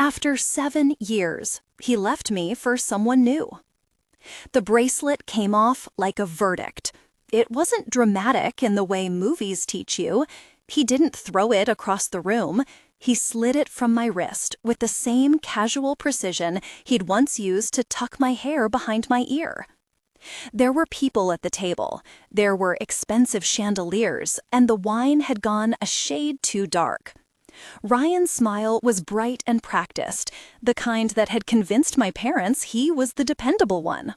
After 7 years, he left me for someone new. The bracelet came off like a verdict. It wasn't dramatic in the way movies teach you. He didn't throw it across the room. He slid it from my wrist with the same casual precision he'd once used to tuck my hair behind my ear. There were people at the table. There were expensive chandeliers, and the wine had gone a shade too dark. Ryan's smile was bright and practiced, the kind that had convinced my parents he was the dependable one.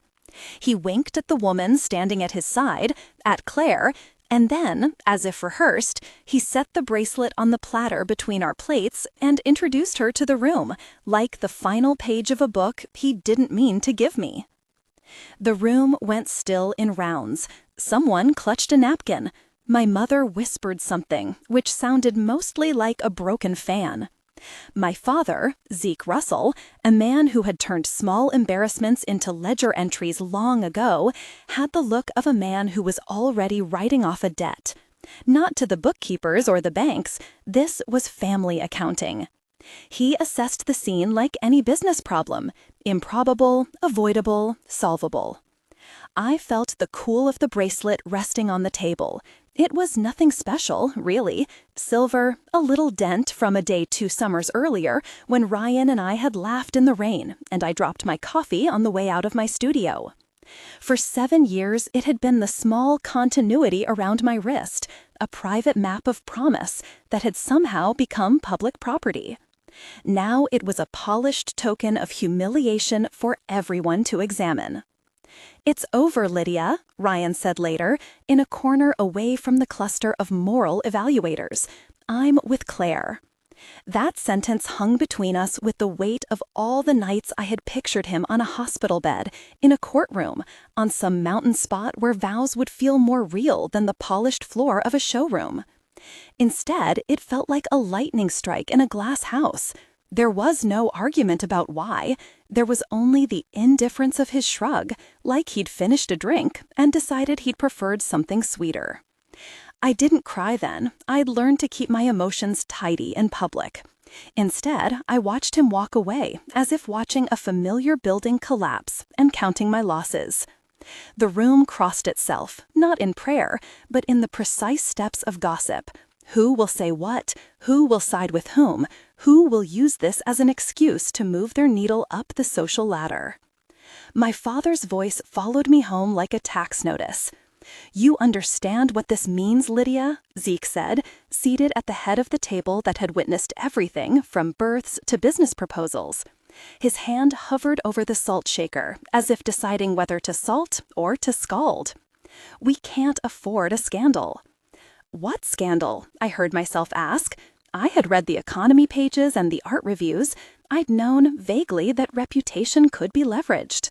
He winked at the woman standing at his side, at Claire, and then, as if rehearsed, he set the bracelet on the platter between our plates and introduced her to the room, like the final page of a book he didn't mean to give me. The room went still in rounds. Someone clutched a napkin. My mother whispered something, which sounded mostly like a broken fan. My father, Zeke Russell, a man who had turned small embarrassments into ledger entries long ago, had the look of a man who was already writing off a debt. Not to the bookkeepers or the banks, this was family accounting. He assessed the scene like any business problem: improbable, avoidable, solvable. I felt the cool of the bracelet resting on the table. It was nothing special, really. Silver, a little dent from a day 2 summers earlier when Ryan and I had laughed in the rain and I dropped my coffee on the way out of my studio. For 7 years, it had been the small continuity around my wrist, a private map of promise that had somehow become public property. Now it was a polished token of humiliation for everyone to examine. "It's over, Lydia," Ryan said later, in a corner away from the cluster of moral evaluators. "I'm with Claire." That sentence hung between us with the weight of all the nights I had pictured him on a hospital bed, in a courtroom, on some mountain spot where vows would feel more real than the polished floor of a showroom. Instead, it felt like a lightning strike in a glass house. There was no argument about why. There was only the indifference of his shrug, like he'd finished a drink and decided he'd preferred something sweeter. I didn't cry then. I'd learned to keep my emotions tidy in public. Instead, I watched him walk away, as if watching a familiar building collapse, and counting my losses. The room crossed itself, not in prayer, but in the precise steps of gossip. Who will say what? Who will side with whom? Who will use this as an excuse to move their needle up the social ladder? My father's voice followed me home like a tax notice. "You understand what this means, Lydia?" Zeke said, seated at the head of the table that had witnessed everything from births to business proposals. His hand hovered over the salt shaker, as if deciding whether to salt or to scald. "We can't afford a scandal." "What scandal?" I heard myself ask. I had read the economy pages and the art reviews. I'd known vaguely that reputation could be leveraged.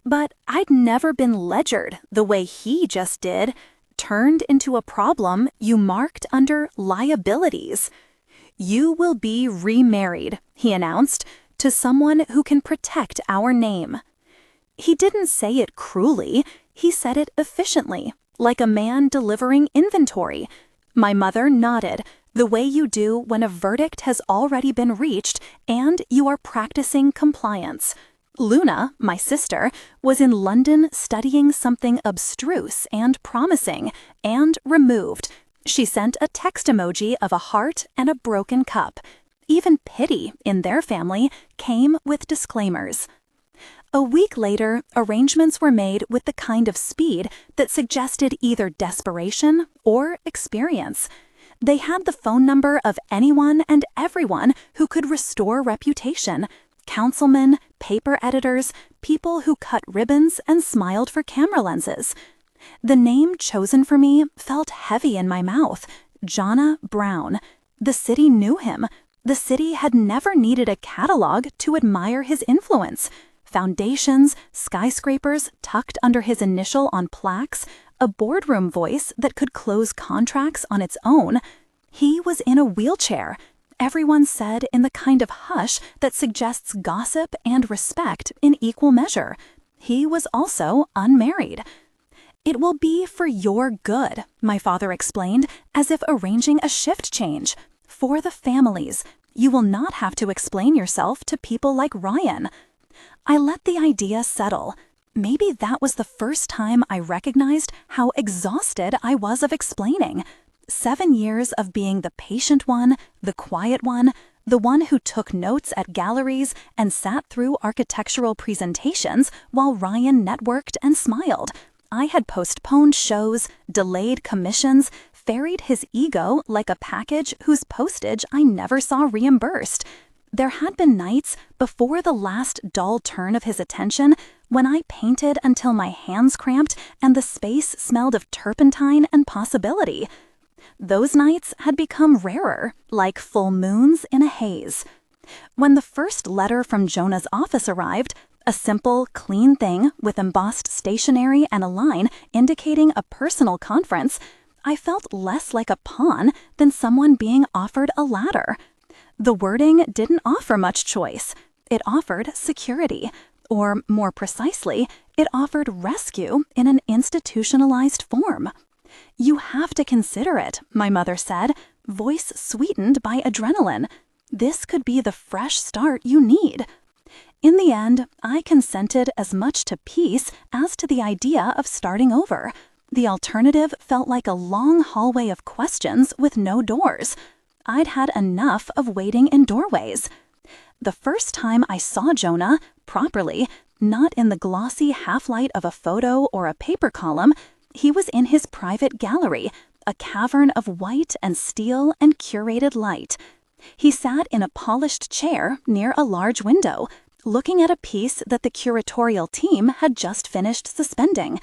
But I'd never been ledgered the way he just did, turned into a problem you marked under liabilities. "You will be remarried," he announced, "to someone who can protect our name." He didn't say it cruelly. He said it efficiently, like a man delivering inventory. My mother nodded, the way you do when a verdict has already been reached and you are practicing compliance. Luna, my sister, was in London studying something abstruse and promising, and removed. She sent a text emoji of a heart and a broken cup. Even pity, in their family, came with disclaimers. A week later, arrangements were made with the kind of speed that suggested either desperation or experience. They had the phone number of anyone and everyone who could restore reputation: councilmen, paper editors, people who cut ribbons and smiled for camera lenses. The name chosen for me felt heavy in my mouth: Jonna Brown. The city knew him. The city had never needed a catalog to admire his influence. Foundations, skyscrapers tucked under his initial on plaques, a boardroom voice that could close contracts on its own. He was in a wheelchair. Everyone said in the kind of hush that suggests gossip and respect in equal measure. He was also unmarried. "It will be for your good," my father explained, as if arranging a shift change. "For the families. You will not have to explain yourself to people like Ryan. I let the idea settle. Maybe that was the first time I recognized how exhausted I was of explaining. 7 years of being the patient one, the quiet one, the one who took notes at galleries and sat through architectural presentations while Ryan networked and smiled. I had postponed shows, delayed commissions, ferried his ego like a package whose postage I never saw reimbursed. There had been nights before the last dull turn of his attention when I painted until my hands cramped and the space smelled of turpentine and possibility. Those nights had become rarer, like full moons in a haze. When the first letter from Jonah's office arrived, a simple, clean thing with embossed stationery and a line indicating a personal conference, I felt less like a pawn than someone being offered a ladder. The wording didn't offer much choice. It offered security, or more precisely, it offered rescue in an institutionalized form. "You have to consider it," my mother said, voice sweetened by adrenaline. "This could be the fresh start you need." In the end, I consented as much to peace as to the idea of starting over. The alternative felt like a long hallway of questions with no doors. I'd had enough of waiting in doorways. The first time I saw Jonah, properly, not in the glossy half-light of a photo or a paper column, he was in his private gallery, a cavern of white and steel and curated light. He sat in a polished chair near a large window, looking at a piece that the curatorial team had just finished suspending.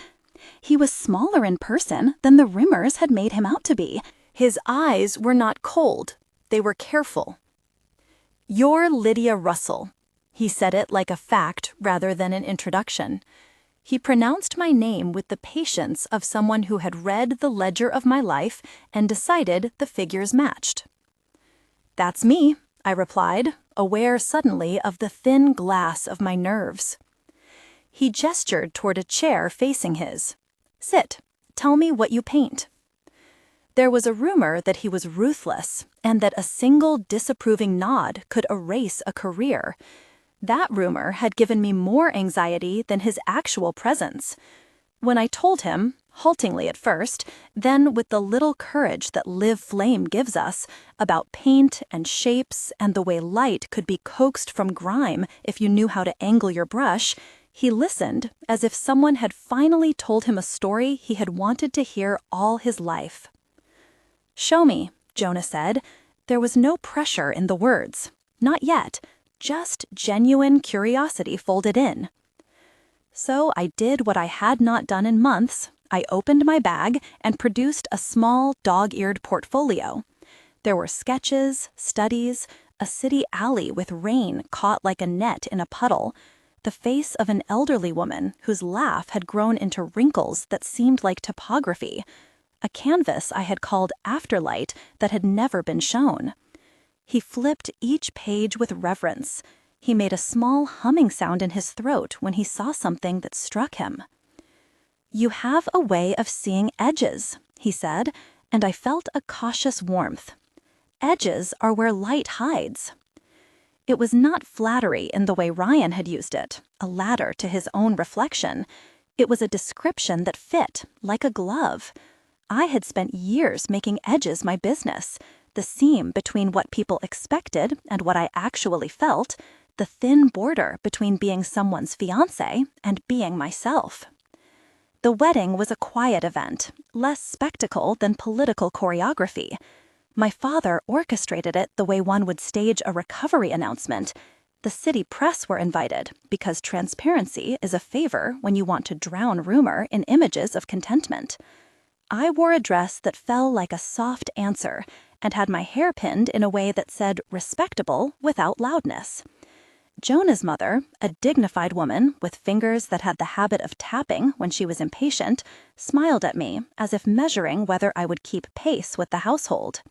He was smaller in person than the Rimmers had made him out to be. His eyes were not cold, they were careful. "You're Lydia Russell." He said it like a fact rather than an introduction. He pronounced my name with the patience of someone who had read the ledger of my life and decided the figures matched. "That's me," I replied, aware suddenly of the thin glass of my nerves. He gestured toward a chair facing his. "Sit. Tell me what you paint." There was a rumor that he was ruthless and that a single disapproving nod could erase a career. That rumor had given me more anxiety than his actual presence. When I told him, haltingly at first, then with the little courage that live flame gives us, about paint and shapes and the way light could be coaxed from grime if you knew how to angle your brush, he listened as if someone had finally told him a story he had wanted to hear all his life. "Show me," Jonah said. There was no pressure in the words. Not yet. Just genuine curiosity folded in. So I did what I had not done in months. I opened my bag and produced a small, dog-eared portfolio. There were sketches, studies, a city alley with rain caught like a net in a puddle, the face of an elderly woman whose laugh had grown into wrinkles that seemed like topography, a canvas I had called Afterlight that had never been shown. He flipped each page with reverence. He made a small humming sound in his throat when he saw something that struck him. "You have a way of seeing edges," he said, and I felt a cautious warmth. Edges are where light hides. It was not flattery in the way Ryan had used it, a ladder to his own reflection. It was a description that fit, like a glove. I had spent years making edges my business, the seam between what people expected and what I actually felt, the thin border between being someone's fiancé and being myself. The wedding was a quiet event, less spectacle than political choreography. My father orchestrated it the way one would stage a recovery announcement. The city press were invited because transparency is a favor when you want to drown rumor in images of contentment. I wore a dress that fell like a soft answer and had my hair pinned in a way that said respectable without loudness. Jonah's mother, a dignified woman with fingers that had the habit of tapping when she was impatient, smiled at me as if measuring whether I would keep pace with the household.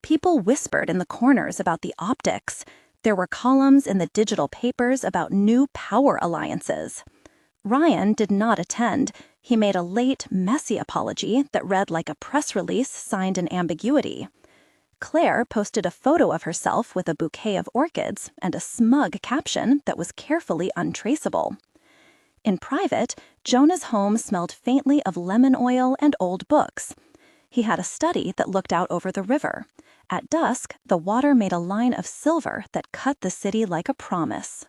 People whispered in the corners about the optics. There were columns in the digital papers about new power alliances. Ryan did not attend. He made a late, messy apology that read like a press release signed in ambiguity. Claire posted a photo of herself with a bouquet of orchids and a smug caption that was carefully untraceable. In private, Jonah's home smelled faintly of lemon oil and old books. He had a study that looked out over the river. At dusk, the water made a line of silver that cut the city like a promise.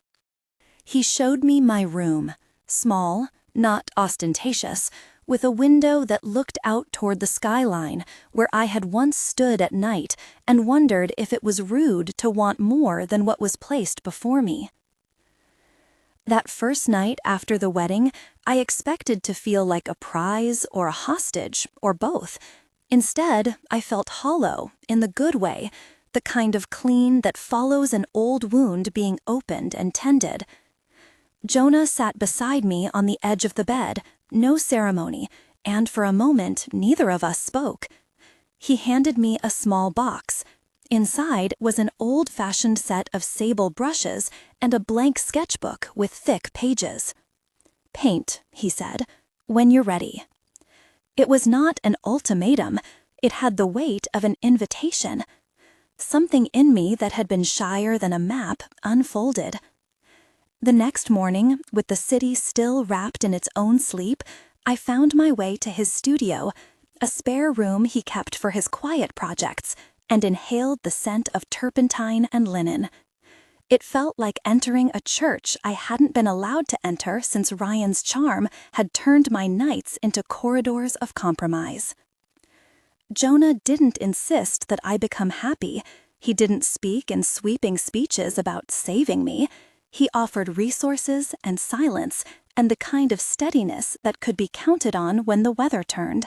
He showed me my room, small, not ostentatious, with a window that looked out toward the skyline, where I had once stood at night and wondered if it was rude to want more than what was placed before me. That first night after the wedding, I expected to feel like a prize or a hostage, or both. Instead, I felt hollow, in the good way, the kind of clean that follows an old wound being opened and tended. Jonah sat beside me on the edge of the bed, no ceremony, and for a moment neither of us spoke. He handed me a small box. Inside was an old-fashioned set of sable brushes and a blank sketchbook with thick pages. "Paint," he said, "when you're ready." It was not an ultimatum. It had the weight of an invitation. Something in me that had been shyer than a map unfolded. The next morning, with the city still wrapped in its own sleep, I found my way to his studio, a spare room he kept for his quiet projects, and inhaled the scent of turpentine and linen. It felt like entering a church I hadn't been allowed to enter since Ryan's charm had turned my nights into corridors of compromise. Jonah didn't insist that I become happy. He didn't speak in sweeping speeches about saving me. He offered resources and silence and the kind of steadiness that could be counted on when the weather turned.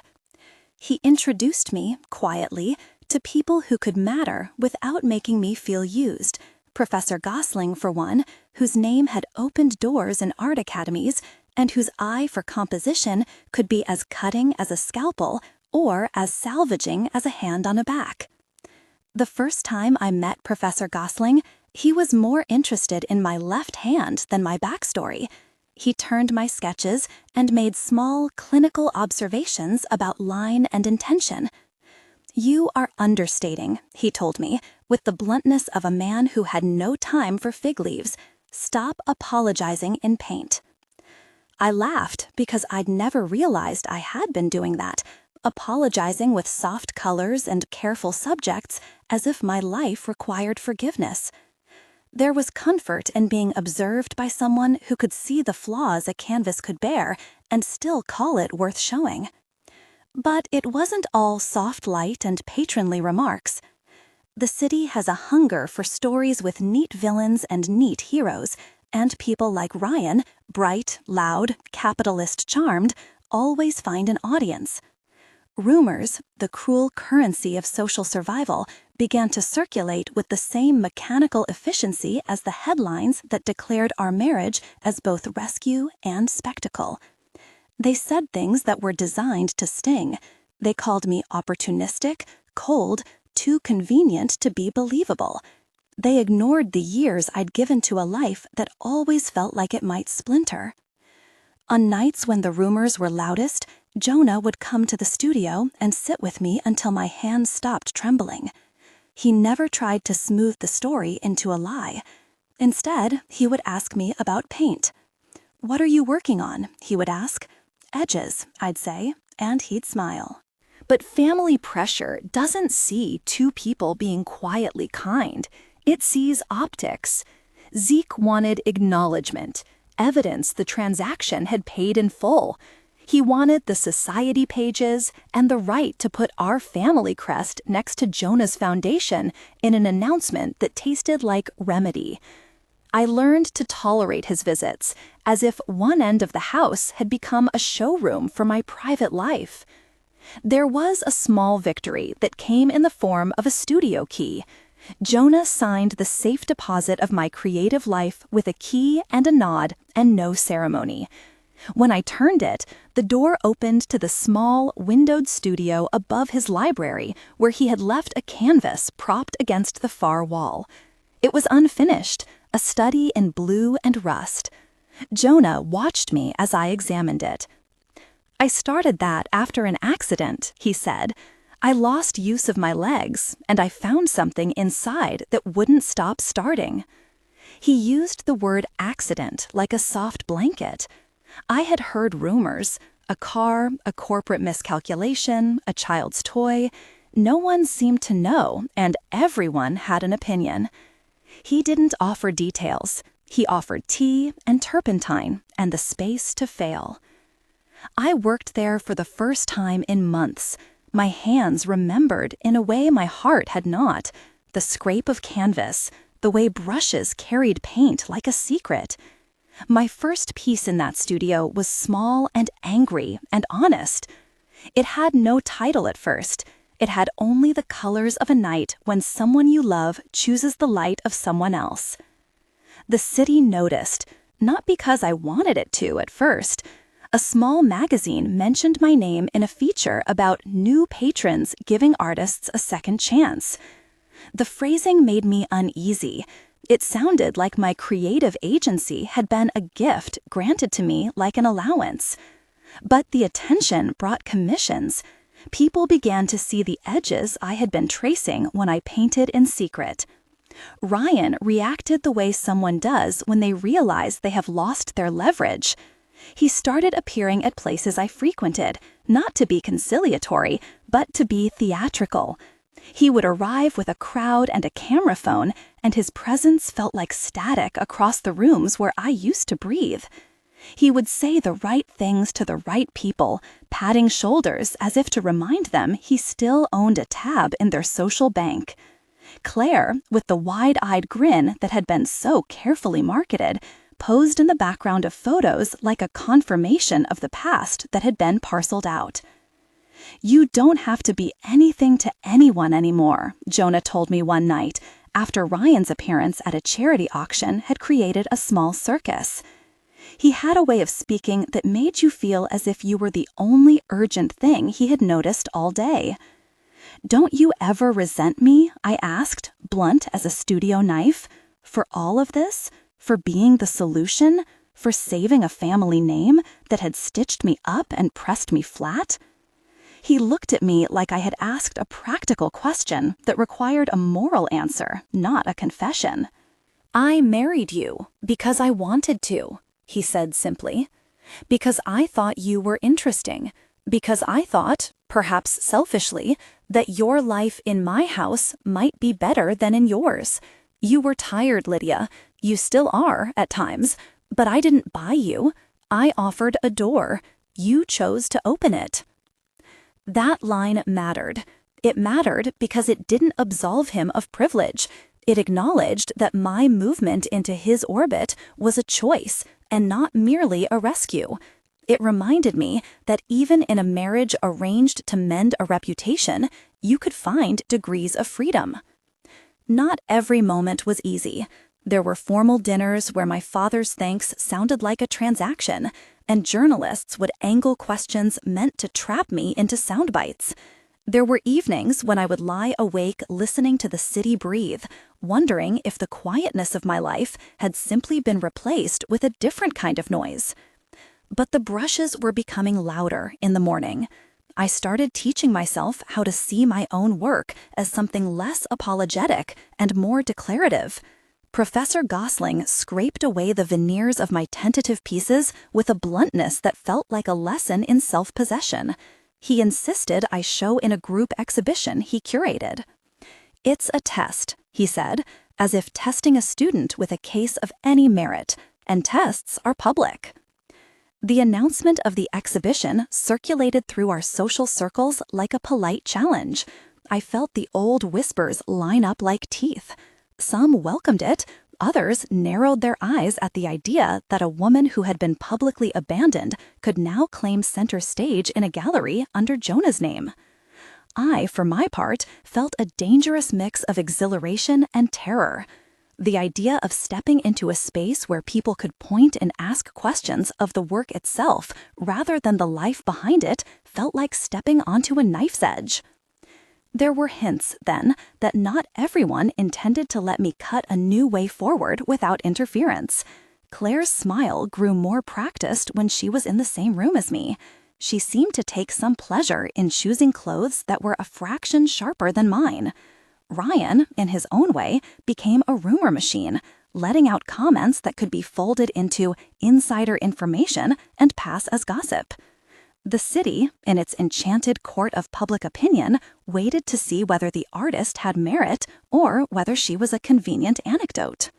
He introduced me, quietly, to people who could matter without making me feel used. Professor Gosling, for one, whose name had opened doors in art academies and whose eye for composition could be as cutting as a scalpel or as salvaging as a hand on a back. The first time I met Professor Gosling, he was more interested in my left hand than my backstory. He turned my sketches and made small, clinical observations about line and intention. "You are understating," he told me, with the bluntness of a man who had no time for fig leaves. "Stop apologizing in paint." I laughed because I'd never realized I had been doing that, apologizing with soft colors and careful subjects as if my life required forgiveness. There was comfort in being observed by someone who could see the flaws a canvas could bear and still call it worth showing. But it wasn't all soft light and patronly remarks. The city has a hunger for stories with neat villains and neat heroes, and people like Ryan, bright, loud, capitalist charmed, always find an audience. Rumors, the cruel currency of social survival, began to circulate with the same mechanical efficiency as the headlines that declared our marriage as both rescue and spectacle. They said things that were designed to sting. They called me opportunistic, cold, too convenient to be believable. They ignored the years I'd given to a life that always felt like it might splinter. On nights when the rumors were loudest, Jonah would come to the studio and sit with me until my hands stopped trembling. He never tried to smooth the story into a lie. Instead, he would ask me about paint. "What are you working on?" he would ask. "Edges," I'd say, and he'd smile. But family pressure doesn't see two people being quietly kind. It sees optics. Zeke wanted acknowledgement, evidence the transaction had paid in full. He wanted the society pages and the right to put our family crest next to Jonah's foundation in an announcement that tasted like remedy. I learned to tolerate his visits, as if one end of the house had become a showroom for my private life. There was a small victory that came in the form of a studio key. Jonah signed the safe deposit of my creative life with a key and a nod and no ceremony. When I turned it, the door opened to the small, windowed studio above his library, where he had left a canvas propped against the far wall. It was unfinished, a study in blue and rust. Jonah watched me as I examined it. "I started that after an accident," he said. I lost use of my legs, and I found something inside that wouldn't stop starting. He used the word accident like a soft blanket. I had heard rumors, a car, a corporate miscalculation, a child's toy. No one seemed to know, and everyone had an opinion. He didn't offer details. He offered tea and turpentine and the space to fail. I worked there for the first time in months. My hands remembered in a way my heart had not. The scrape of canvas, the way brushes carried paint like a secret. My first piece in that studio was small and angry and honest. It had no title at first. It had only the colors of a night when someone you love chooses the light of someone else. The city noticed, not because I wanted it to at first. A small magazine mentioned my name in a feature about new patrons giving artists a second chance. The phrasing made me uneasy. It sounded like my creative agency had been a gift granted to me like an allowance. But the attention brought commissions. People began to see the edges I had been tracing when I painted in secret. Ryan reacted the way someone does when they realize they have lost their leverage. He started appearing at places I frequented, not to be conciliatory, but to be theatrical. He would arrive with a crowd and a camera phone, and his presence felt like static across the rooms where I used to breathe. He would say the right things to the right people, patting shoulders as if to remind them he still owned a tab in their social bank. Claire, with the wide-eyed grin that had been so carefully marketed, posed in the background of photos like a confirmation of the past that had been parceled out. "You don't have to be anything to anyone anymore," Jonah told me one night, after Ryan's appearance at a charity auction had created a small circus. He had a way of speaking that made you feel as if you were the only urgent thing he had noticed all day. "Don't you ever resent me?" I asked, blunt as a studio knife. "For all of this? For being the solution? For saving a family name that had stitched me up and pressed me flat?" He looked at me like I had asked a practical question that required a moral answer, not a confession. "I married you because I wanted to," he said simply. "Because I thought you were interesting. Because I thought, perhaps selfishly, that your life in my house might be better than in yours. You were tired, Lydia. You still are, at times. But I didn't buy you. I offered a door. You chose to open it." That line mattered. It mattered because it didn't absolve him of privilege. It acknowledged that my movement into his orbit was a choice and not merely a rescue. It reminded me that even in a marriage arranged to mend a reputation, you could find degrees of freedom. Not every moment was easy. There were formal dinners where my father's thanks sounded like a transaction, and journalists would angle questions meant to trap me into sound bites. There were evenings when I would lie awake listening to the city breathe, wondering if the quietness of my life had simply been replaced with a different kind of noise. But the brushes were becoming louder in the morning. I started teaching myself how to see my own work as something less apologetic and more declarative. Professor Gosling scraped away the veneers of my tentative pieces with a bluntness that felt like a lesson in self-possession. He insisted I show in a group exhibition he curated. "It's a test," he said, as if testing a student with a case of any merit, and tests are public. The announcement of the exhibition circulated through our social circles like a polite challenge. I felt the old whispers line up like teeth. Some welcomed it, others narrowed their eyes at the idea that a woman who had been publicly abandoned could now claim center stage in a gallery under Jonah's name. I, for my part, felt a dangerous mix of exhilaration and terror. The idea of stepping into a space where people could point and ask questions of the work itself rather than the life behind it felt like stepping onto a knife's edge. There were hints, then, that not everyone intended to let me cut a new way forward without interference. Claire's smile grew more practiced when she was in the same room as me. She seemed to take some pleasure in choosing clothes that were a fraction sharper than mine. Ryan, in his own way, became a rumor machine, letting out comments that could be folded into insider information and pass as gossip. The city, in its enchanted court of public opinion, waited to see whether the artist had merit or whether she was a convenient anecdote.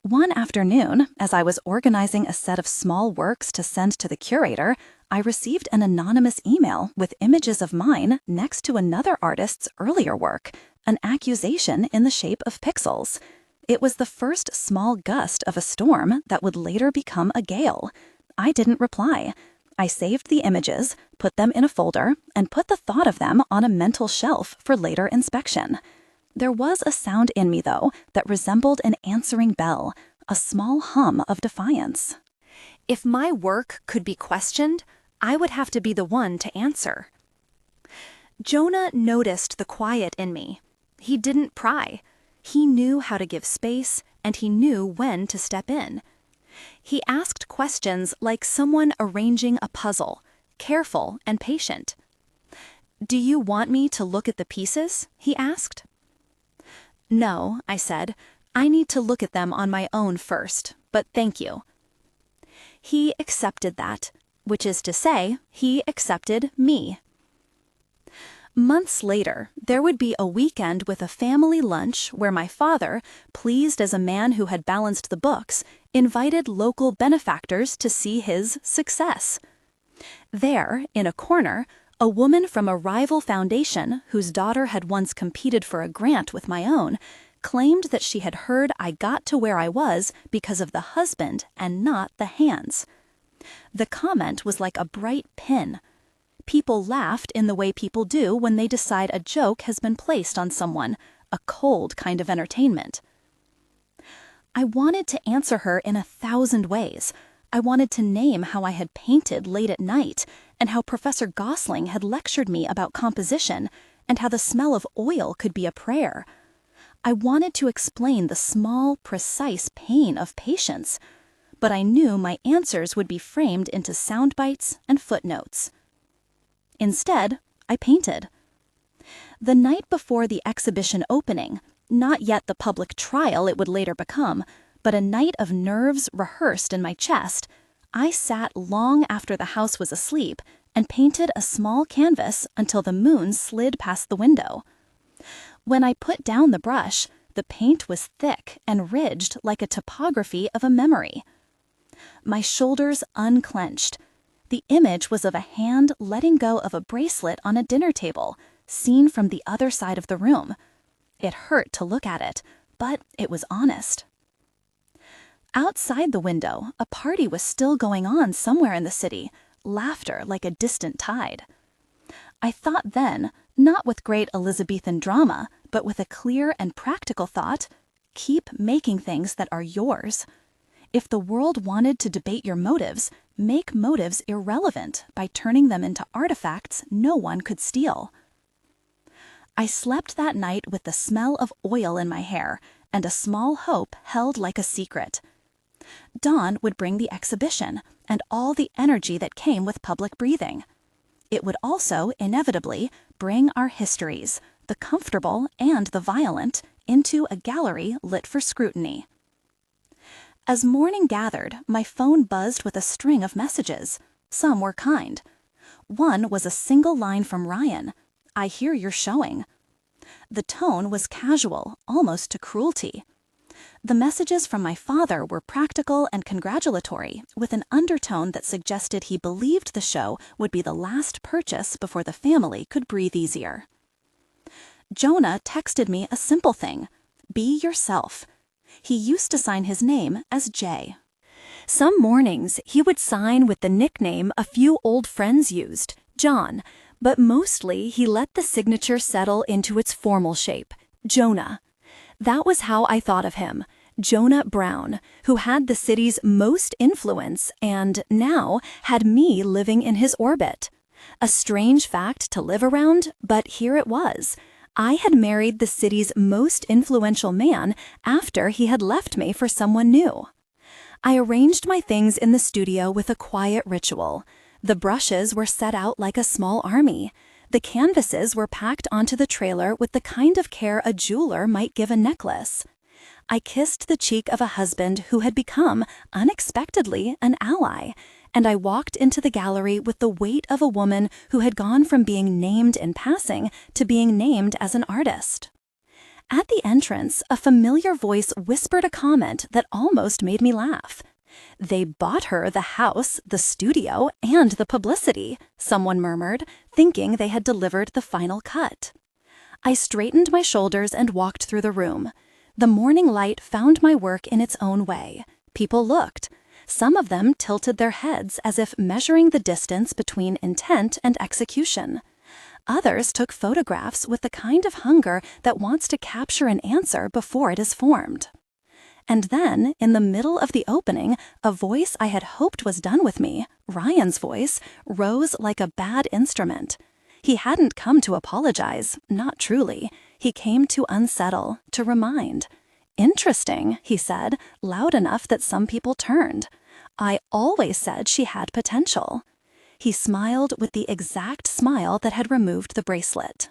One afternoon, as I was organizing a set of small works to send to the curator, I received an anonymous email with images of mine next to another artist's earlier work, an accusation in the shape of pixels. It was the first small gust of a storm that would later become a gale. I didn't reply. I saved the images, put them in a folder, and put the thought of them on a mental shelf for later inspection. There was a sound in me, though, that resembled an answering bell, a small hum of defiance. If my work could be questioned, I would have to be the one to answer. Jonah noticed the quiet in me. He didn't pry. He knew how to give space, and he knew when to step in. He asked questions like someone arranging a puzzle, careful and patient. "Do you want me to look at the pieces?" he asked. "No," I said. "I need to look at them on my own first, but thank you." He accepted that, which is to say, he accepted me. Months later, there would be a weekend with a family lunch where my father, pleased as a man who had balanced the books, invited local benefactors to see his success. There, in a corner, a woman from a rival foundation whose daughter had once competed for a grant with my own claimed that she had heard I got to where I was because of the husband and not the hands. The comment was like a bright pin. People laughed in the way people do when they decide a joke has been placed on someone, a cold kind of entertainment. I wanted to answer her in 1,000 ways. I wanted to name how I had painted late at night, and how Professor Gosling had lectured me about composition, and how the smell of oil could be a prayer. I wanted to explain the small, precise pain of patience, but I knew my answers would be framed into sound bites and footnotes. Instead, I painted. The night before the exhibition opening, not yet the public trial it would later become, but a night of nerves rehearsed in my chest, I sat long after the house was asleep and painted a small canvas until the moon slid past the window. When I put down the brush, the paint was thick and ridged like a topography of a memory. My shoulders unclenched. The image was of a hand letting go of a bracelet on a dinner table, seen from the other side of the room. It hurt to look at it, but it was honest. Outside the window, a party was still going on somewhere in the city, laughter like a distant tide. I thought then, not with great Elizabethan drama, but with a clear and practical thought, keep making things that are yours. If the world wanted to debate your motives, make motives irrelevant by turning them into artifacts no one could steal. I slept that night with the smell of oil in my hair and a small hope held like a secret. Dawn would bring the exhibition and all the energy that came with public breathing. It would also, inevitably, bring our histories, the comfortable and the violent, into a gallery lit for scrutiny. As morning gathered, my phone buzzed with a string of messages. Some were kind. One was a single line from Ryan, "I hear you're showing." The tone was casual, almost to cruelty. The messages from my father were practical and congratulatory, with an undertone that suggested he believed the show would be the last purchase before the family could breathe easier. Jonah texted me a simple thing: be yourself. He used to sign his name as Jay. Some mornings, he would sign with the nickname a few old friends used, John, but mostly he let the signature settle into its formal shape, Jonah. That was how I thought of him, Jonah Brown, who had the city's most influence and, now, had me living in his orbit. A strange fact to live around, but here it was. I had married the city's most influential man after he had left me for someone new. I arranged my things in the studio with a quiet ritual. The brushes were set out like a small army. The canvases were packed onto the trailer with the kind of care a jeweler might give a necklace. I kissed the cheek of a husband who had become, unexpectedly, an ally, and I walked into the gallery with the weight of a woman who had gone from being named in passing to being named as an artist. At the entrance, a familiar voice whispered a comment that almost made me laugh. "They bought her the house, the studio, and the publicity," someone murmured, thinking they had delivered the final cut. I straightened my shoulders and walked through the room. The morning light found my work in its own way. People looked. Some of them tilted their heads as if measuring the distance between intent and execution. Others took photographs with the kind of hunger that wants to capture an answer before it is formed. And then, in the middle of the opening, a voice I had hoped was done with me, Ryan's voice, rose like a bad instrument. He hadn't come to apologize, not truly. He came to unsettle, to remind. "Interesting," he said, loud enough that some people turned. "I always said she had potential." He smiled with the exact smile that had removed the bracelet.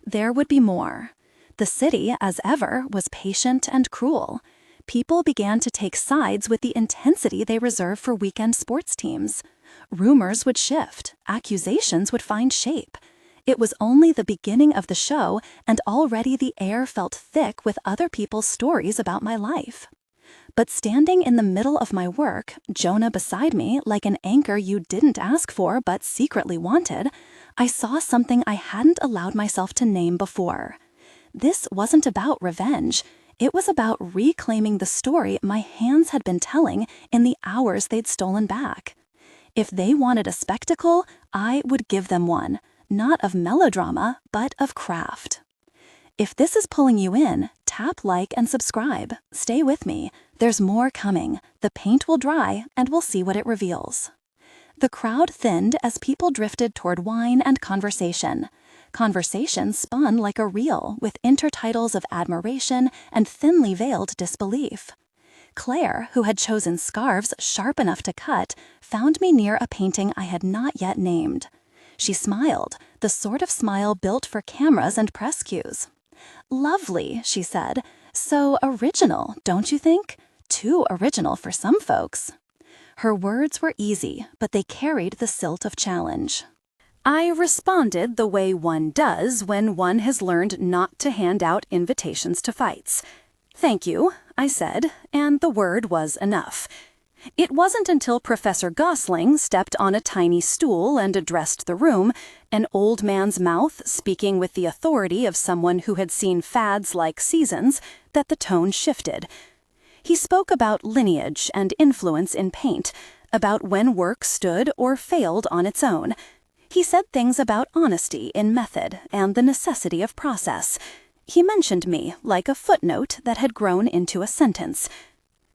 There would be more. The city, as ever, was patient and cruel. People began to take sides with the intensity they reserve for weekend sports teams. Rumors would shift. Accusations would find shape. It was only the beginning of the show, and already the air felt thick with other people's stories about my life. But standing in the middle of my work, Jonah beside me, like an anchor you didn't ask for but secretly wanted, I saw something I hadn't allowed myself to name before. This wasn't about revenge. It was about reclaiming the story my hands had been telling in the hours they'd stolen back. If they wanted a spectacle, I would give them one, not of melodrama, but of craft. If this is pulling you in, tap like and subscribe. Stay with me. There's more coming. The paint will dry, and we'll see what it reveals. The crowd thinned as people drifted toward wine and conversation. Conversation spun like a reel, with intertitles of admiration and thinly veiled disbelief. Claire, who had chosen scarves sharp enough to cut, found me near a painting I had not yet named. She smiled, the sort of smile built for cameras and press cues. "Lovely," she said. "So original, don't you think? Too original for some folks." Her words were easy, but they carried the silt of challenge. I responded the way one does when one has learned not to hand out invitations to fights. "Thank you," I said, and the word was enough. It wasn't until Professor Gosling stepped on a tiny stool and addressed the room, an old man's mouth speaking with the authority of someone who had seen fads like seasons, that the tone shifted. He spoke about lineage and influence in paint, about when work stood or failed on its own. He said things about honesty in method and the necessity of process. He mentioned me like a footnote that had grown into a sentence.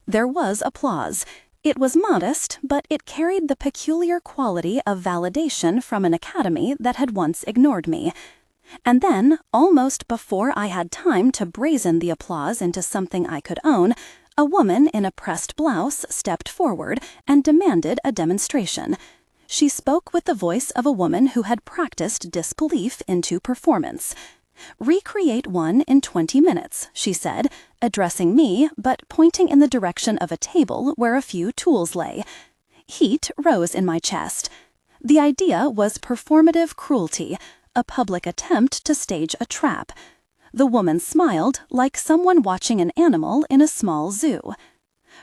There was applause. It was modest, but it carried the peculiar quality of validation from an academy that had once ignored me. And then, almost before I had time to brazen the applause into something I could own, a woman in a pressed blouse stepped forward and demanded a demonstration. She spoke with the voice of a woman who had practiced disbelief into performance. "Recreate one in 20 minutes, she said, addressing me, but pointing in the direction of a table where a few tools lay. Heat rose in my chest. The idea was performative cruelty, a public attempt to stage a trap. The woman smiled like someone watching an animal in a small zoo.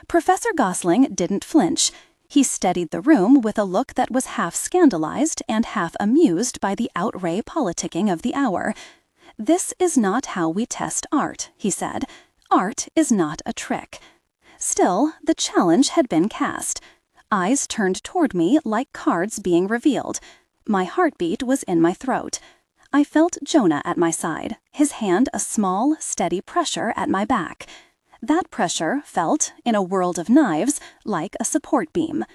Professor Gosling didn't flinch. He steadied the room with a look that was half scandalized and half amused by the outre politicking of the hour. "This is not how we test art," he said. "Art is not a trick." Still, the challenge had been cast. Eyes turned toward me like cards being revealed. My heartbeat was in my throat. I felt Jonah at my side, his hand a small, steady pressure at my back. That pressure felt, in a world of knives, like a support beam.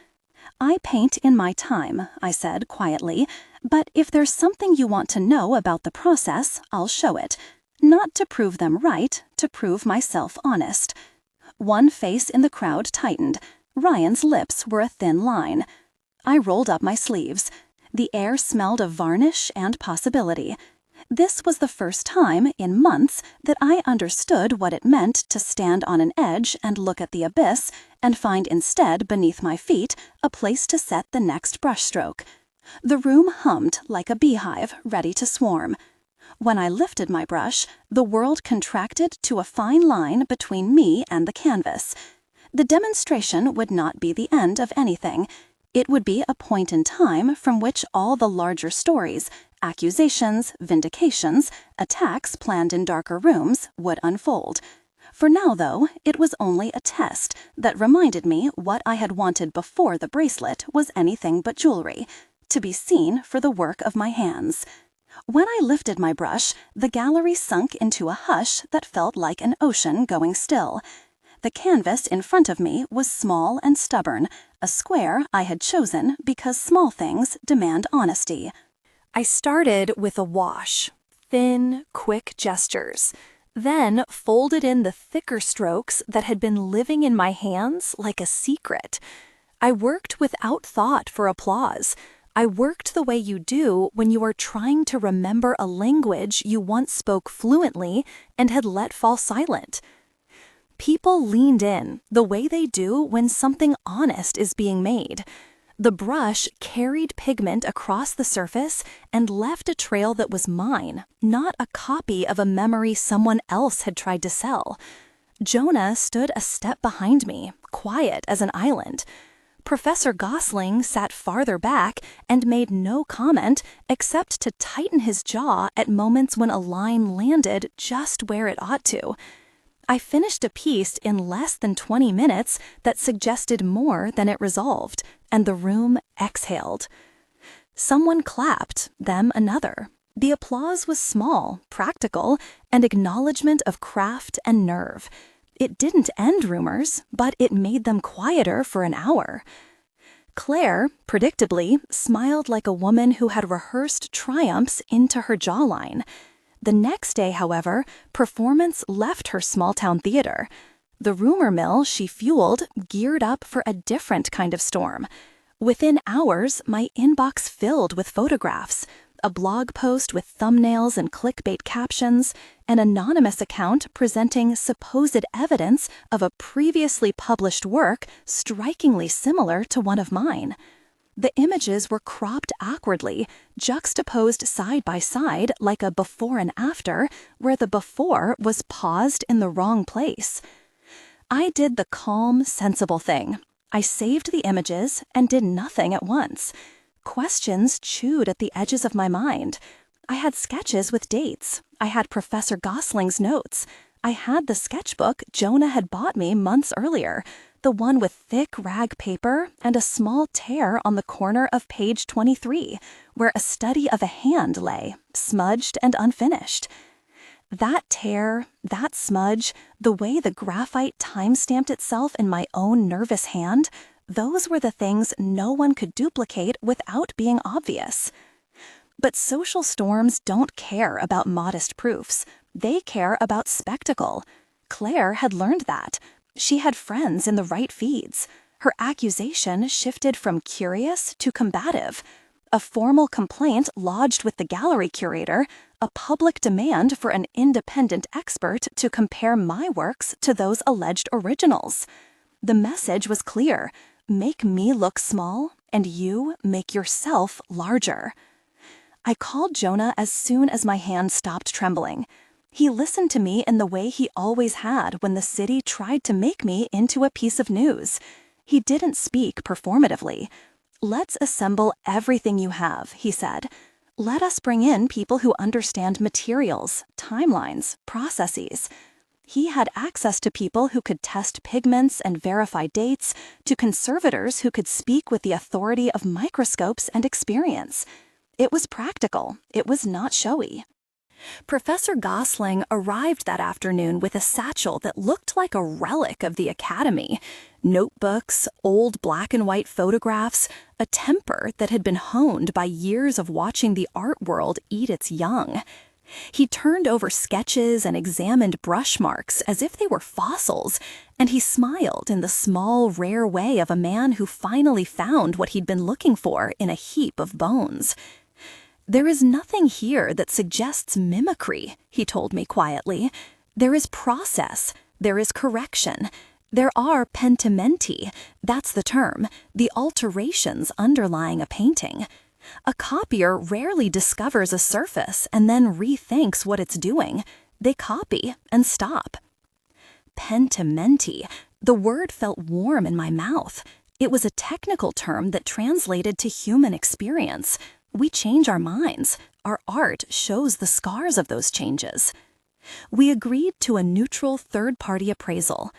"I paint in my time," I said quietly, "but if there's something you want to know about the process, I'll show it. Not to prove them right, to prove myself honest." One face in the crowd tightened. Ryan's lips were a thin line. I rolled up my sleeves. The air smelled of varnish and possibility. This was the first time in months that I understood what it meant to stand on an edge and look at the abyss and find instead beneath my feet a place to set the next brushstroke. The room hummed like a beehive ready to swarm. When I lifted my brush, the world contracted to a fine line between me and the canvas. The demonstration would not be the end of anything. It would be a point in time from which all the larger stories, accusations, vindications, attacks planned in darker rooms would unfold. For now, though, it was only a test that reminded me what I had wanted before the bracelet was anything but jewelry, to be seen for the work of my hands. When I lifted my brush, the gallery sunk into a hush that felt like an ocean going still. The canvas in front of me was small and stubborn, a square I had chosen because small things demand honesty. I started with a wash, thin, quick gestures, then folded in the thicker strokes that had been living in my hands like a secret. I worked without thought for applause. I worked the way you do when you are trying to remember a language you once spoke fluently and had let fall silent. People leaned in the way they do when something honest is being made. The brush carried pigment across the surface and left a trail that was mine, not a copy of a memory someone else had tried to sell. Jonah stood a step behind me, quiet as an island. Professor Gosling sat farther back and made no comment except to tighten his jaw at moments when a line landed just where it ought to. I finished a piece in less than 20 minutes that suggested more than it resolved, and the room exhaled. Someone clapped, then another. The applause was small, practical, and acknowledgement of craft and nerve. It didn't end rumors, but it made them quieter for an hour. Claire, predictably, smiled like a woman who had rehearsed triumphs into her jawline. The next day, however, performance left her small-town theater. The rumor mill she fueled geared up for a different kind of storm. Within hours, my inbox filled with photographs, a blog post with thumbnails and clickbait captions, an anonymous account presenting supposed evidence of a previously published work strikingly similar to one of mine. The images were cropped awkwardly, juxtaposed side by side like a before and after, where the before was paused in the wrong place. I did the calm, sensible thing. I saved the images and did nothing at once. Questions chewed at the edges of my mind. I had sketches with dates. I had Professor Gosling's notes. I had the sketchbook Jonah had bought me months earlier, the one with thick rag paper and a small tear on the corner of page 23, where a study of a hand lay, smudged and unfinished. That tear, that smudge, the way the graphite time-stamped itself in my own nervous hand, those were the things no one could duplicate without being obvious. But social storms don't care about modest proofs. They care about spectacle. Claire had learned that. She had friends in the right feeds. Her accusation shifted from curious to combative. A formal complaint lodged with the gallery curator, a public demand for an independent expert to compare my works to those alleged originals. The message was clear: make me look small, and you make yourself larger. I called Jonah as soon as my hand stopped trembling. He listened to me in the way he always had when the city tried to make me into a piece of news. He didn't speak performatively. "Let's assemble everything you have," he said. "Let us bring in people who understand materials, timelines, processes." He had access to people who could test pigments and verify dates, to conservators who could speak with the authority of microscopes and experience. It was practical. It was not showy. Professor Gosling arrived that afternoon with a satchel that looked like a relic of the academy. Notebooks, old black and white photographs, a temper that had been honed by years of watching the art world eat its young. He turned over sketches and examined brush marks as if they were fossils, and he smiled in the small, rare way of a man who finally found what he'd been looking for in a heap of bones. "There is nothing here that suggests mimicry," he told me quietly. "There is process. There is correction. There are pentimenti, that's the term, the alterations underlying a painting. A copier rarely discovers a surface and then rethinks what it's doing. They copy and stop." Pentimenti. The word felt warm in my mouth. It was a technical term that translated to human experience. We change our minds. Our art shows the scars of those changes. We agreed to a neutral third-party appraisal.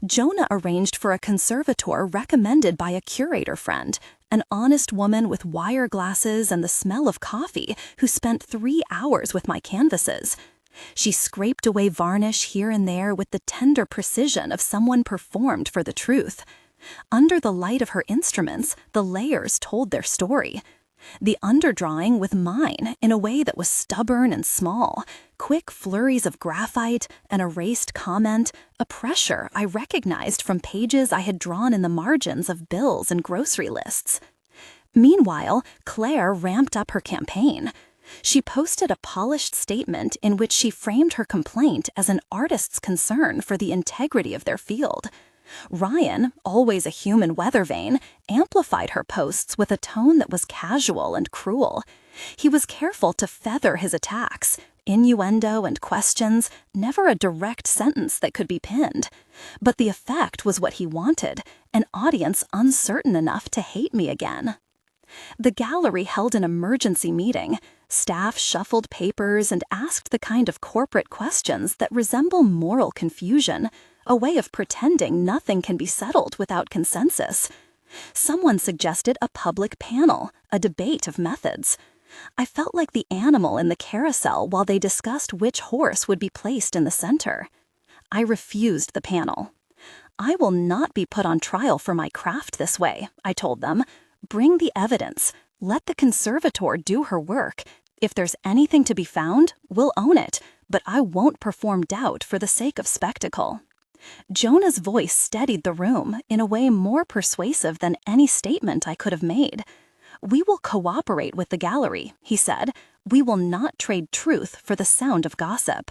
Jonah arranged for a conservator recommended by a curator friend, an honest woman with wire glasses and the smell of coffee who spent 3 hours with my canvases. She scraped away varnish here and there with the tender precision of someone performed for the truth. Under the light of her instruments, the layers told their story. The underdrawing was mine in a way that was stubborn and small. Quick flurries of graphite, an erased comment, a pressure I recognized from pages I had drawn in the margins of bills and grocery lists. Meanwhile, Claire ramped up her campaign. She posted a polished statement in which she framed her complaint as an artist's concern for the integrity of their field. Ryan, always a human weather vane, amplified her posts with a tone that was casual and cruel. He was careful to feather his attacks, innuendo and questions, never a direct sentence that could be pinned. But the effect was what he wanted, an audience uncertain enough to hate me again. The gallery held an emergency meeting. Staff shuffled papers and asked the kind of corporate questions that resemble moral confusion, a way of pretending nothing can be settled without consensus. Someone suggested a public panel, a debate of methods. I felt like the animal in the carousel while they discussed which horse would be placed in the center. I refused the panel. "I will not be put on trial for my craft this way," I told them. "Bring the evidence. Let the conservator do her work. If there's anything to be found, we'll own it, but I won't perform doubt for the sake of spectacle." Jonah's voice steadied the room in a way more persuasive than any statement I could have made. "We will cooperate with the gallery," he said. "We will not trade truth for the sound of gossip."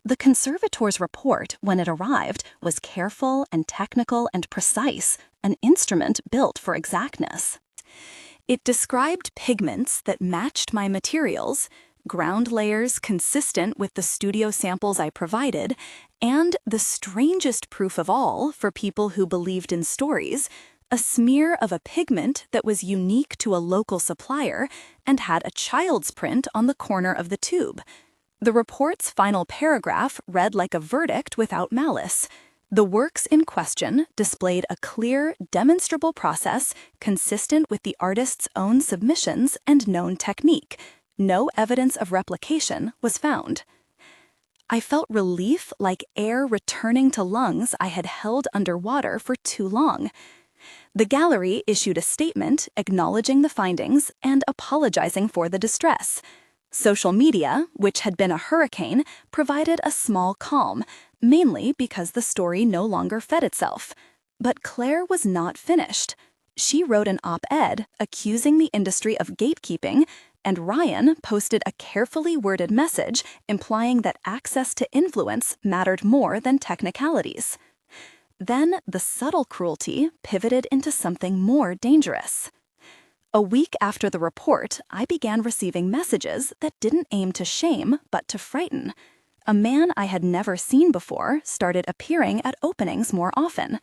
The conservator's report, when it arrived, was careful and technical and precise, an instrument built for exactness. It described pigments that matched my materials, ground layers consistent with the studio samples I provided, and the strangest proof of all for people who believed in stories, a smear of a pigment that was unique to a local supplier and had a child's print on the corner of the tube. The report's final paragraph read like a verdict without malice. The works in question displayed a clear, demonstrable process consistent with the artist's own submissions and known technique. No evidence of replication was found. I felt relief like air returning to lungs I had held underwater for too long. The gallery issued a statement acknowledging the findings and apologizing for the distress. Social media, which had been a hurricane, provided a small calm, mainly because the story no longer fed itself. But Claire was not finished. She wrote an op-ed accusing the industry of gatekeeping, and Ryan posted a carefully worded message implying that access to influence mattered more than technicalities. Then the subtle cruelty pivoted into something more dangerous. A week after the report, I began receiving messages that didn't aim to shame, but to frighten. A man I had never seen before started appearing at openings more often.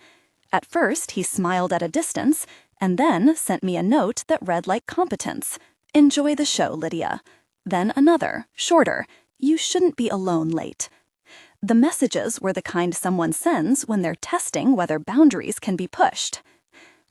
At first, he smiled at a distance, and then sent me a note that read like competence. "Enjoy the show, Lydia." Then another, shorter. "You shouldn't be alone late." The messages were the kind someone sends when they're testing whether boundaries can be pushed.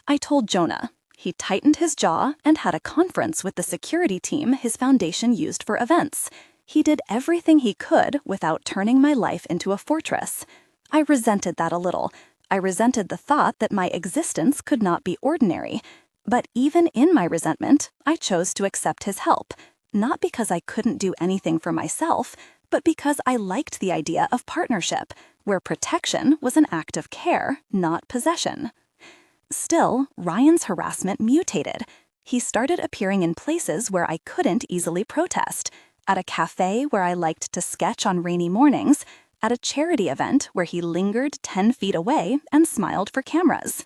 I told Jonah. He tightened his jaw and had a conference with the security team his foundation used for events. He did everything he could without turning my life into a fortress. I resented that a little. I resented the thought that my existence could not be ordinary. But even in my resentment, I chose to accept his help. not because I couldn't do anything for myself, but because I liked the idea of partnership, where protection was an act of care, not possession. Still, Ryan's harassment mutated. He started appearing in places where I couldn't easily protest, at a cafe where I liked to sketch on rainy mornings, at a charity event where he lingered 10 feet away and smiled for cameras.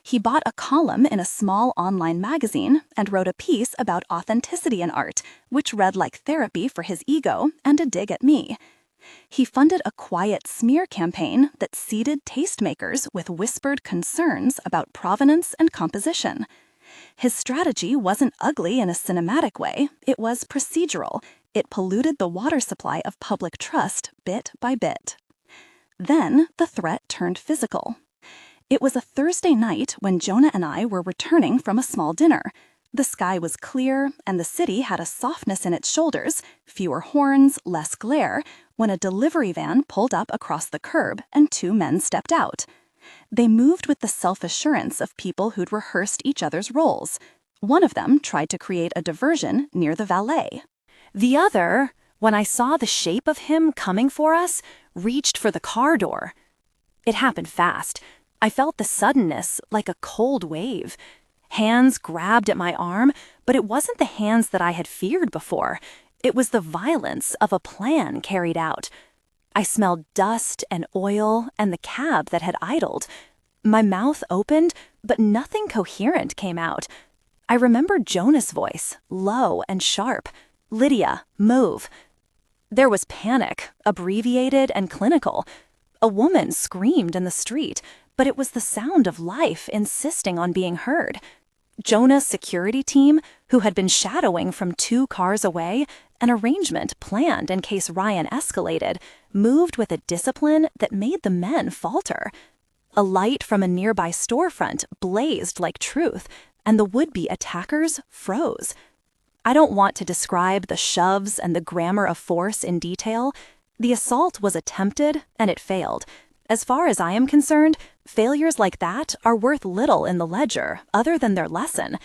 He bought a column in a small online magazine and wrote a piece about authenticity in art, which read like therapy for his ego and a dig at me. He funded a quiet smear campaign that seeded tastemakers with whispered concerns about provenance and composition. His strategy wasn't ugly in a cinematic way, it was procedural. It polluted the water supply of public trust bit by bit. Then the threat turned physical. It was a Thursday night when Jonah and I were returning from a small dinner. The sky was clear, and the city had a softness in its shoulders, fewer horns, less glare, when a delivery van pulled up across the curb and 2 men stepped out. They moved with the self-assurance of people who'd rehearsed each other's roles. One of them tried to create a diversion near the valet. The other, when I saw the shape of him coming for us, reached for the car door. It happened fast. I felt the suddenness like a cold wave. Hands grabbed at my arm, but it wasn't the hands that I had feared before. It was the violence of a plan carried out. I smelled dust and oil and the cab that had idled. My mouth opened, but nothing coherent came out. I remembered Jonah's voice, low and sharp. "Lydia, move." There was panic, abbreviated and clinical. A woman screamed in the street, but it was the sound of life insisting on being heard. Jonah's security team, who had been shadowing from 2 cars away, an arrangement planned in case Ryan escalated, moved with a discipline that made the men falter. A light from a nearby storefront blazed like truth, and the would-be attackers froze. I don't want to describe the shoves and the grammar of force in detail. The assault was attempted, and it failed. As far as I am concerned, failures like that are worth little in the ledger, other than their lesson.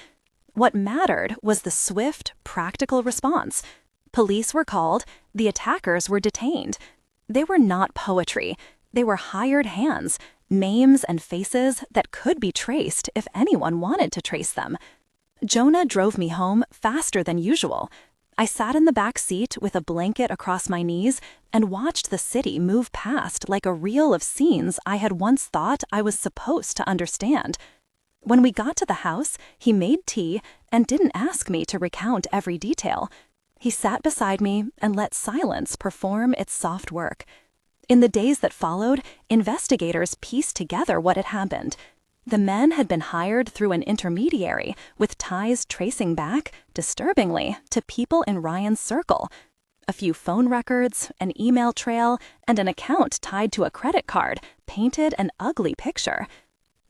What mattered was the swift, practical response. Police were called, the attackers were detained. They were not poetry. They were hired hands, names and faces that could be traced if anyone wanted to trace them. Jonah drove me home faster than usual. I sat in the back seat with a blanket across my knees and watched the city move past like a reel of scenes I had once thought I was supposed to understand. When we got to the house, he made tea and didn't ask me to recount every detail. He sat beside me and let silence perform its soft work. In the days that followed, investigators pieced together what had happened. The men had been hired through an intermediary with ties tracing back, disturbingly, to people in Ryan's circle. A few phone records, an email trail, and an account tied to a credit card painted an ugly picture.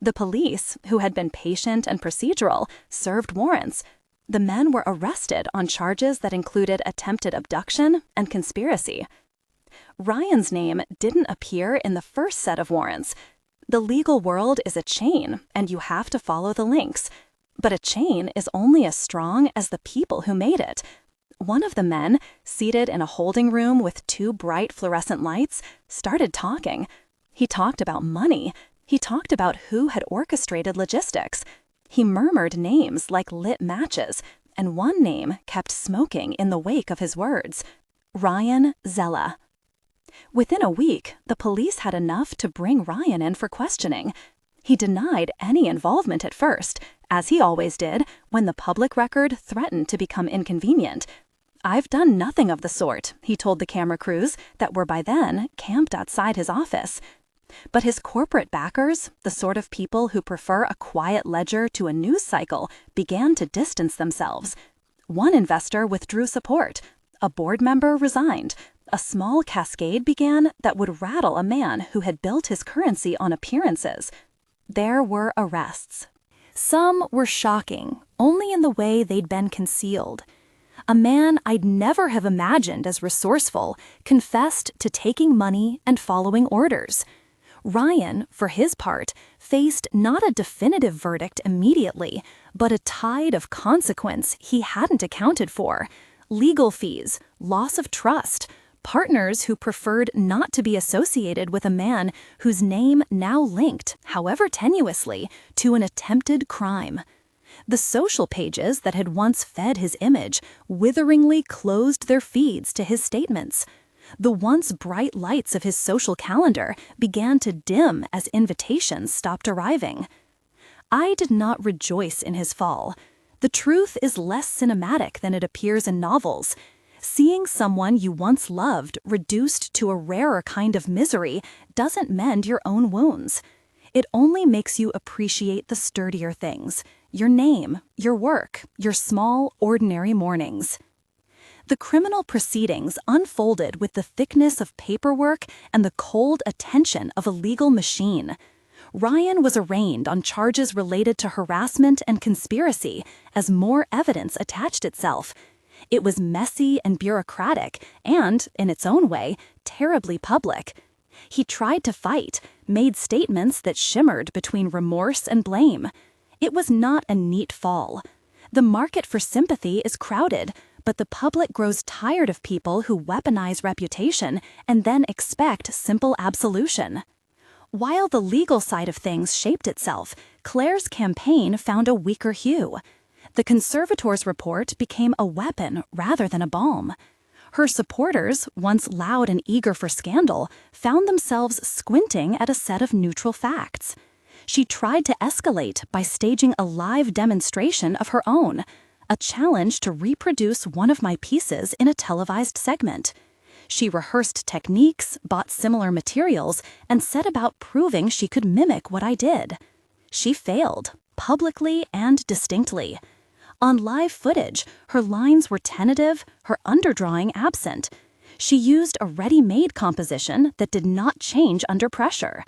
The police, who had been patient and procedural, served warrants. The men were arrested on charges that included attempted abduction and conspiracy. Ryan's name didn't appear in the first set of warrants. The legal world is a chain, and you have to follow the links. But a chain is only as strong as the people who made it. One of the men, seated in a holding room with 2 bright fluorescent lights, started talking. He talked about money. He talked about who had orchestrated logistics. He murmured names like lit matches, and one name kept smoking in the wake of his words: Ryan Zella. Within a week, the police had enough to bring Ryan in for questioning. He denied any involvement at first, as he always did when the public record threatened to become inconvenient. "I've done nothing of the sort," he told the camera crews that were by then camped outside his office. But his corporate backers, the sort of people who prefer a quiet ledger to a news cycle, began to distance themselves. One investor withdrew support. A board member resigned. A small cascade began that would rattle a man who had built his currency on appearances. There were arrests. Some were shocking, only in the way they'd been concealed. A man I'd never have imagined as resourceful confessed to taking money and following orders. Ryan, for his part, faced not a definitive verdict immediately, but a tide of consequence he hadn't accounted for. legal fees, loss of trust, partners who preferred not to be associated with a man whose name now linked, however tenuously, to an attempted crime. The social pages that had once fed his image witheringly closed their feeds to his statements. The once bright lights of his social calendar began to dim as invitations stopped arriving. I did not rejoice in his fall. The truth is less cinematic than it appears in novels. Seeing someone you once loved reduced to a rarer kind of misery doesn't mend your own wounds. It only makes you appreciate the sturdier things: your name, your work, your small, ordinary mornings. The criminal proceedings unfolded with the thickness of paperwork and the cold attention of a legal machine. Ryan was arraigned on charges related to harassment and conspiracy as more evidence attached itself. It was messy and bureaucratic and, in its own way, terribly public. He tried to fight, made statements that shimmered between remorse and blame. It was not a neat fall. The market for sympathy is crowded, but the public grows tired of people who weaponize reputation and then expect simple absolution. While the legal side of things shaped itself, Claire's campaign found a weaker hue. The conservator's report became a weapon rather than a balm. Her supporters, once loud and eager for scandal, found themselves squinting at a set of neutral facts. She tried to escalate by staging a live demonstration of her own, a challenge to reproduce one of my pieces in a televised segment. She rehearsed techniques, bought similar materials, and set about proving she could mimic what I did. She failed, publicly and distinctly. On live footage, her lines were tentative, her underdrawing absent. She used a ready-made composition that did not change under pressure.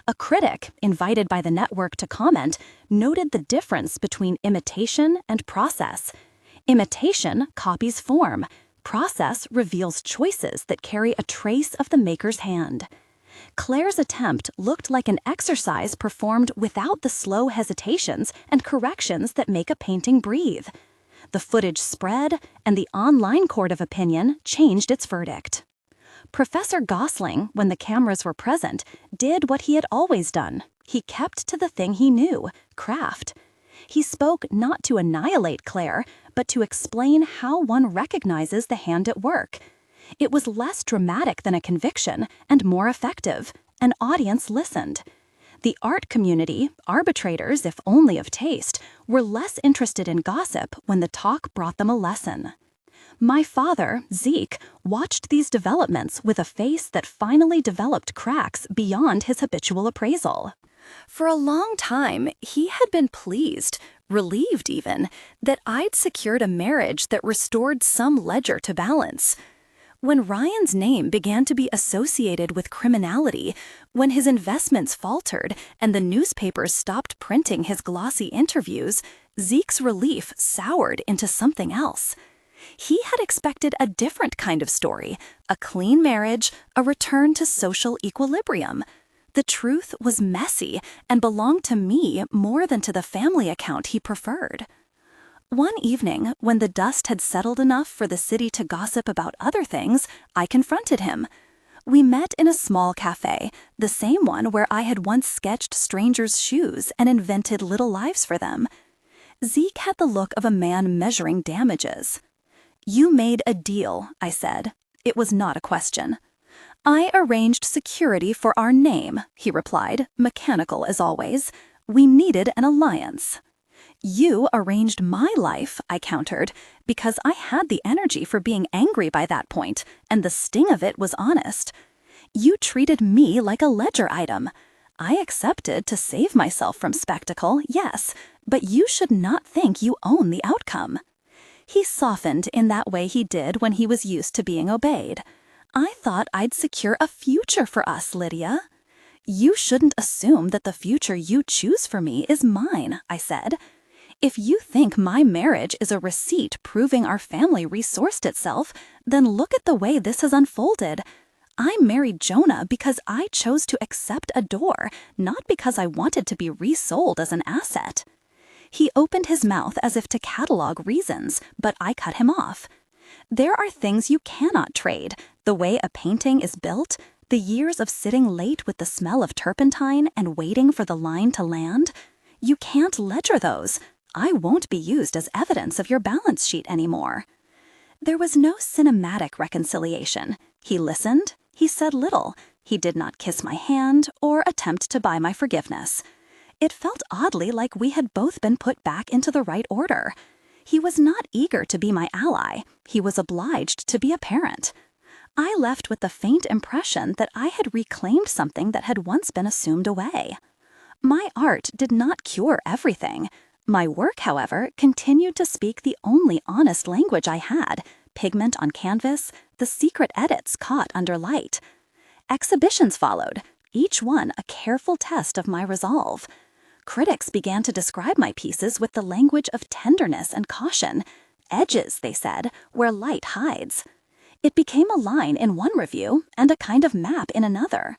A critic, invited by the network to comment, noted the difference between imitation and process. Imitation copies form. Process reveals choices that carry a trace of the maker's hand. Claire's attempt looked like an exercise performed without the slow hesitations and corrections that make a painting breathe. The footage spread, and the online court of opinion changed its verdict. Professor Gosling, when the cameras were present, did what he had always done. He kept to the thing he knew: craft. He spoke not to annihilate Claire, but to explain how one recognizes the hand at work. It was less dramatic than a conviction and more effective. An audience listened. The art community, arbitrators if only of taste, were less interested in gossip when the talk brought them a lesson. My father, Zeke, watched these developments with a face that finally developed cracks beyond his habitual appraisal. For a long time, he had been pleased, relieved even, that I'd secured a marriage that restored some ledger to balance. When Ryan's name began to be associated with criminality, when his investments faltered and the newspapers stopped printing his glossy interviews, Zeke's relief soured into something else. He had expected a different kind of story: a clean marriage, a return to social equilibrium. The truth was messy and belonged to me more than to the family account he preferred. One evening, when the dust had settled enough for the city to gossip about other things, I confronted him. We met in a small cafe, the same one where I had once sketched strangers' shoes and invented little lives for them. Zeke had the look of a man measuring damages. "You made a deal," I said. It was not a question. "I arranged security for our name," he replied, mechanical as always. "We needed an alliance." "You arranged my life," I countered, because I had the energy for being angry by that point, and the sting of it was honest. "You treated me like a ledger item. I accepted to save myself from spectacle, yes, but you should not think you own the outcome." He softened in that way he did when he was used to being obeyed. "I thought I'd secure a future for us, Lydia." "You shouldn't assume that the future you choose for me is mine," I said. "If you think my marriage is a receipt proving our family resourced itself, then look at the way this has unfolded. I married Jonah because I chose to accept a door, not because I wanted to be resold as an asset." He opened his mouth as if to catalog reasons, but I cut him off. There are things you cannot trade: the way a painting is built, the years of sitting late with the smell of turpentine and waiting for the line to land. You can't ledger those. I won't be used as evidence of your balance sheet anymore. There was no cinematic reconciliation. He listened. He said little. He did not kiss my hand or attempt to buy my forgiveness. It felt oddly like we had both been put back into the right order. He was not eager to be my ally. He was obliged to be a parent. I left with the faint impression that I had reclaimed something that had once been assumed away. My art did not cure everything. My work, however, continued to speak the only honest language I had: pigment on canvas, the secret edits caught under light. Exhibitions followed, each one a careful test of my resolve. Critics began to describe my pieces with the language of tenderness and caution. Edges, they said, where light hides. It became a line in one review and a kind of map in another.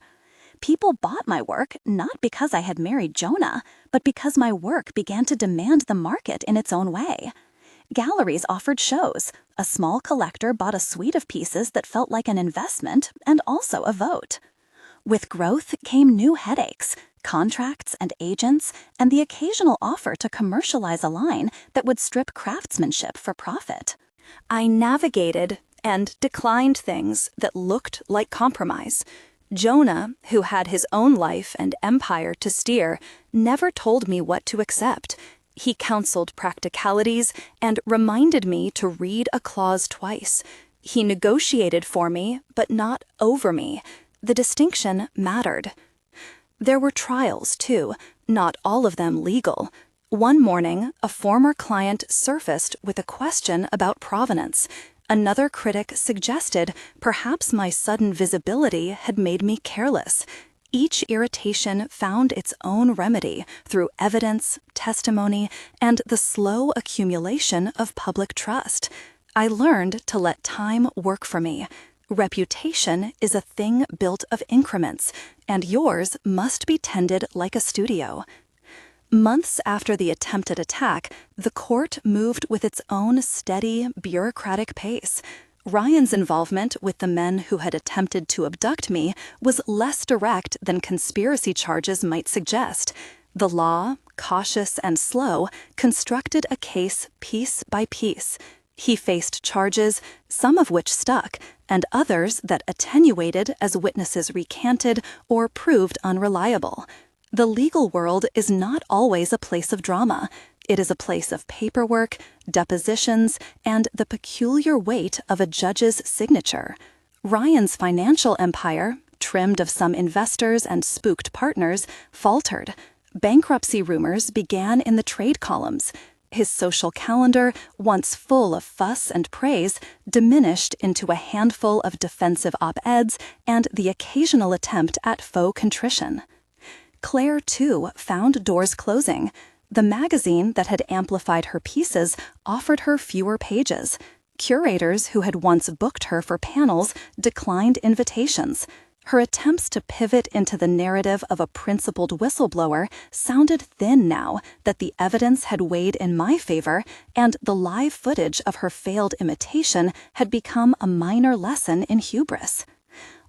People bought my work not because I had married Jonah, but because my work began to demand the market in its own way. Galleries offered shows. A small collector bought a suite of pieces that felt like an investment and also a vote. With growth came new headaches, contracts and agents, and the occasional offer to commercialize a line that would strip craftsmanship for profit. I navigated and declined things that looked like compromise. Jonah, who had his own life and empire to steer, never told me what to accept. He counseled practicalities and reminded me to read a clause twice. He negotiated for me, but not over me. The distinction mattered. There were trials, too, not all of them legal. One morning, a former client surfaced with a question about provenance. Another critic suggested perhaps my sudden visibility had made me careless. Each irritation found its own remedy through evidence, testimony, and the slow accumulation of public trust. I learned to let time work for me. Reputation is a thing built of increments, and yours must be tended like a studio. Months after the attempted attack, the court moved with its own steady, bureaucratic pace. Ryan's involvement with the men who had attempted to abduct me was less direct than conspiracy charges might suggest. The law, cautious and slow, constructed a case piece by piece. He faced charges, some of which stuck, and others that attenuated as witnesses recanted or proved unreliable. The legal world is not always a place of drama. It is a place of paperwork, depositions, and the peculiar weight of a judge's signature. Ryan's financial empire, trimmed of some investors and spooked partners, faltered. Bankruptcy rumors began in the trade columns. His social calendar, once full of fuss and praise, diminished into a handful of defensive op-eds and the occasional attempt at faux contrition. Claire, too, found doors closing. The magazine that had amplified her pieces offered her fewer pages. Curators who had once booked her for panels declined invitations. Her attempts to pivot into the narrative of a principled whistleblower sounded thin now that the evidence had weighed in my favor, and the live footage of her failed imitation had become a minor lesson in hubris.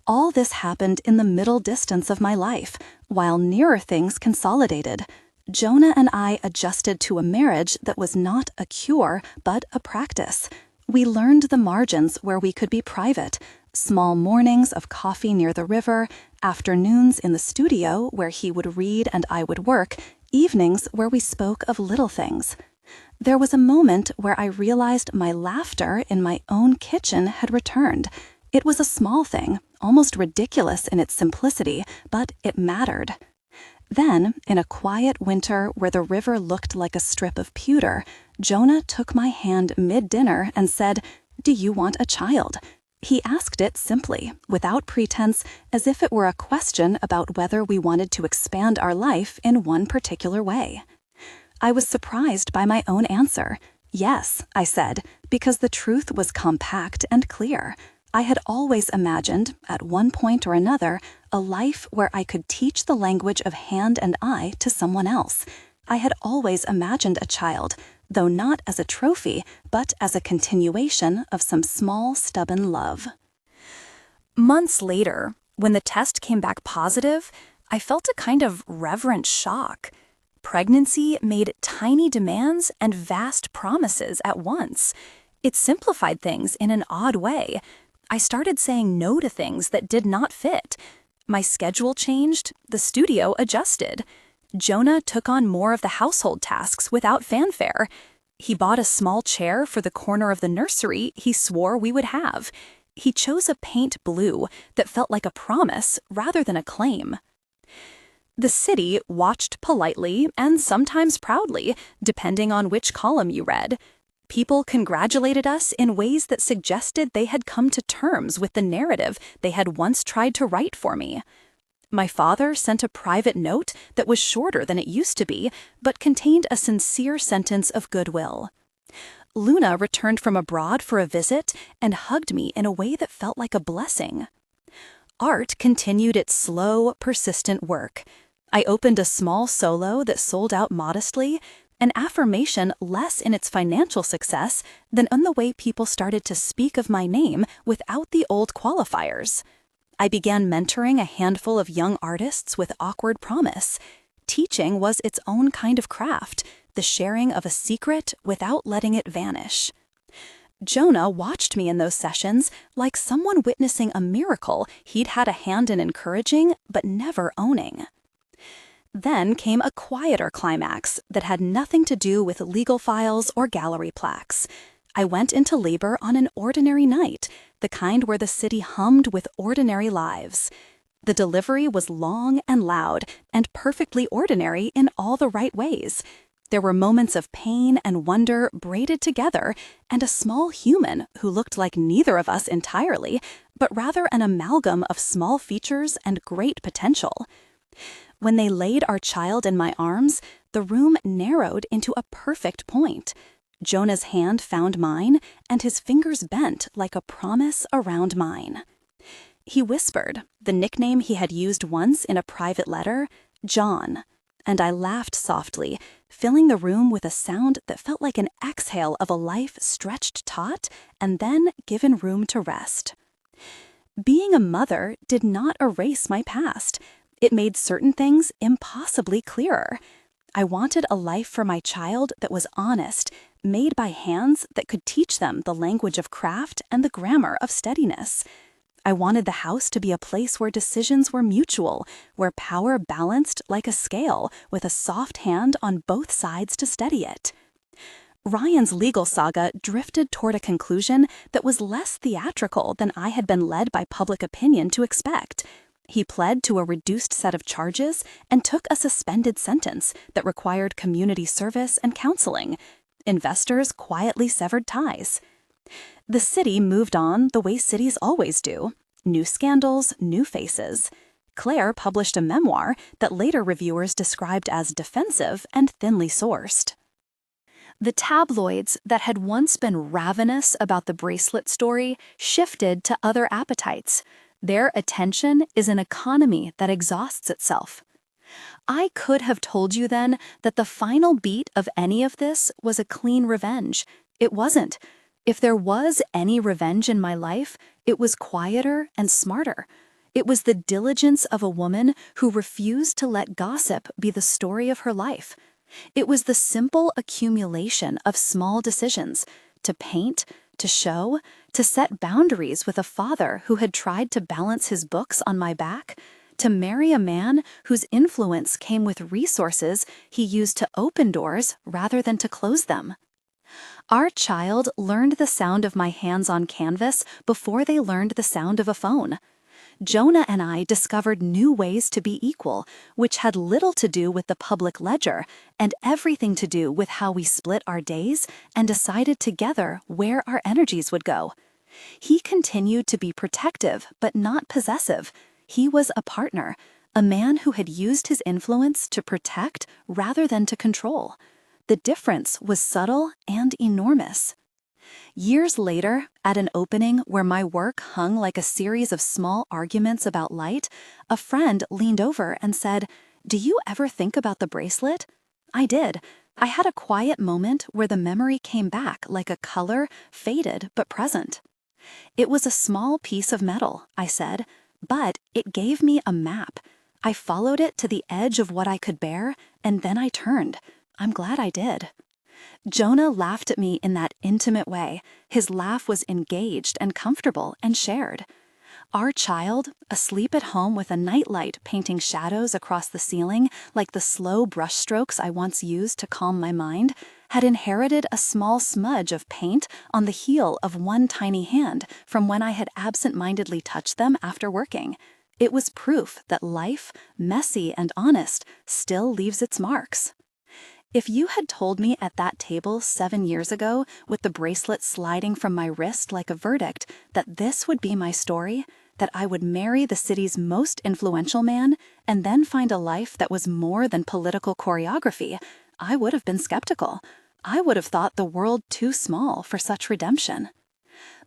All this happened in the middle distance of my life, while nearer things consolidated. Jonah and I adjusted to a marriage that was not a cure, but a practice. We learned the margins where we could be private: small mornings of coffee near the river, afternoons in the studio where he would read and I would work, evenings where we spoke of little things. There was a moment where I realized my laughter in my own kitchen had returned. It was a small thing, almost ridiculous in its simplicity, but it mattered. Then, in a quiet winter where the river looked like a strip of pewter, Jonah took my hand mid-dinner and said, "Do you want a child?" He asked it simply, without pretense, as if it were a question about whether we wanted to expand our life in one particular way. I was surprised by my own answer. Yes, I said, because the truth was compact and clear. I had always imagined, at one point or another, a life where I could teach the language of hand and eye to someone else. I had always imagined a child, though not as a trophy, but as a continuation of some small, stubborn love. Months later, when the test came back positive, I felt a kind of reverent shock. Pregnancy made tiny demands and vast promises at once. It simplified things in an odd way. I started saying no to things that did not fit. My schedule changed, the studio adjusted. Jonah took on more of the household tasks without fanfare. He bought a small chair for the corner of the nursery he swore we would have. He chose a paint blue that felt like a promise rather than a claim. The city watched politely and sometimes proudly, depending on which column you read. People congratulated us in ways that suggested they had come to terms with the narrative they had once tried to write for me. My father sent a private note that was shorter than it used to be, but contained a sincere sentence of goodwill. Luna returned from abroad for a visit and hugged me in a way that felt like a blessing. Art continued its slow, persistent work. I opened a small solo that sold out modestly, an affirmation less in its financial success than in the way people started to speak of my name without the old qualifiers. I began mentoring a handful of young artists with awkward promise. Teaching was its own kind of craft, the sharing of a secret without letting it vanish. Jonah watched me in those sessions like someone witnessing a miracle he'd had a hand in encouraging but never owning. Then came a quieter climax that had nothing to do with legal files or gallery plaques. I went into labor on an ordinary night, the kind where the city hummed with ordinary lives. The delivery was long and loud and perfectly ordinary in all the right ways. There were moments of pain and wonder braided together, and a small human who looked like neither of us entirely, but rather an amalgam of small features and great potential. When they laid our child in my arms, the room narrowed into a perfect point. Jonah's hand found mine, and his fingers bent like a promise around mine. He whispered, the nickname he had used once in a private letter, John, and I laughed softly, filling the room with a sound that felt like an exhale of a life stretched taut and then given room to rest. Being a mother did not erase my past. It made certain things impossibly clearer. I wanted a life for my child that was honest, made by hands that could teach them the language of craft and the grammar of steadiness. I wanted the house to be a place where decisions were mutual, where power balanced like a scale with a soft hand on both sides to steady it. Ryan's legal saga drifted toward a conclusion that was less theatrical than I had been led by public opinion to expect. He pled to a reduced set of charges and took a suspended sentence that required community service and counseling. Investors quietly severed ties. The city moved on the way cities always do. New scandals, new faces. Claire published a memoir that later reviewers described as defensive and thinly sourced. The tabloids that had once been ravenous about the bracelet story shifted to other appetites. Their attention is an economy that exhausts itself. I could have told you then that the final beat of any of this was a clean revenge. It wasn't. If there was any revenge in my life, it was quieter and smarter. It was the diligence of a woman who refused to let gossip be the story of her life. It was the simple accumulation of small decisions to paint, to show, to set boundaries with a father who had tried to balance his books on my back, to marry a man whose influence came with resources he used to open doors rather than to close them. Our child learned the sound of my hands on canvas before they learned the sound of a phone. Jonah and I discovered new ways to be equal, which had little to do with the public ledger and everything to do with how we split our days and decided together where our energies would go. He continued to be protective but not possessive. He was a partner, a man who had used his influence to protect rather than to control. The difference was subtle and enormous. Years later, at an opening where my work hung like a series of small arguments about light, a friend leaned over and said, "Do you ever think about the bracelet?" I did. I had a quiet moment where the memory came back like a color, faded but present. It was a small piece of metal, I said, but it gave me a map. I followed it to the edge of what I could bear, and then I turned. I'm glad I did. Jonah laughed at me in that intimate way. His laugh was engaged and comfortable and shared. Our child, asleep at home with a nightlight painting shadows across the ceiling like the slow brushstrokes I once used to calm my mind, had inherited a small smudge of paint on the heel of one tiny hand from when I had absent-mindedly touched them after working. It was proof that life, messy and honest, still leaves its marks. If you had told me at that table 7 years ago, with the bracelet sliding from my wrist like a verdict, that this would be my story, that I would marry the city's most influential man, and then find a life that was more than political choreography, I would have been skeptical. I would have thought the world too small for such redemption.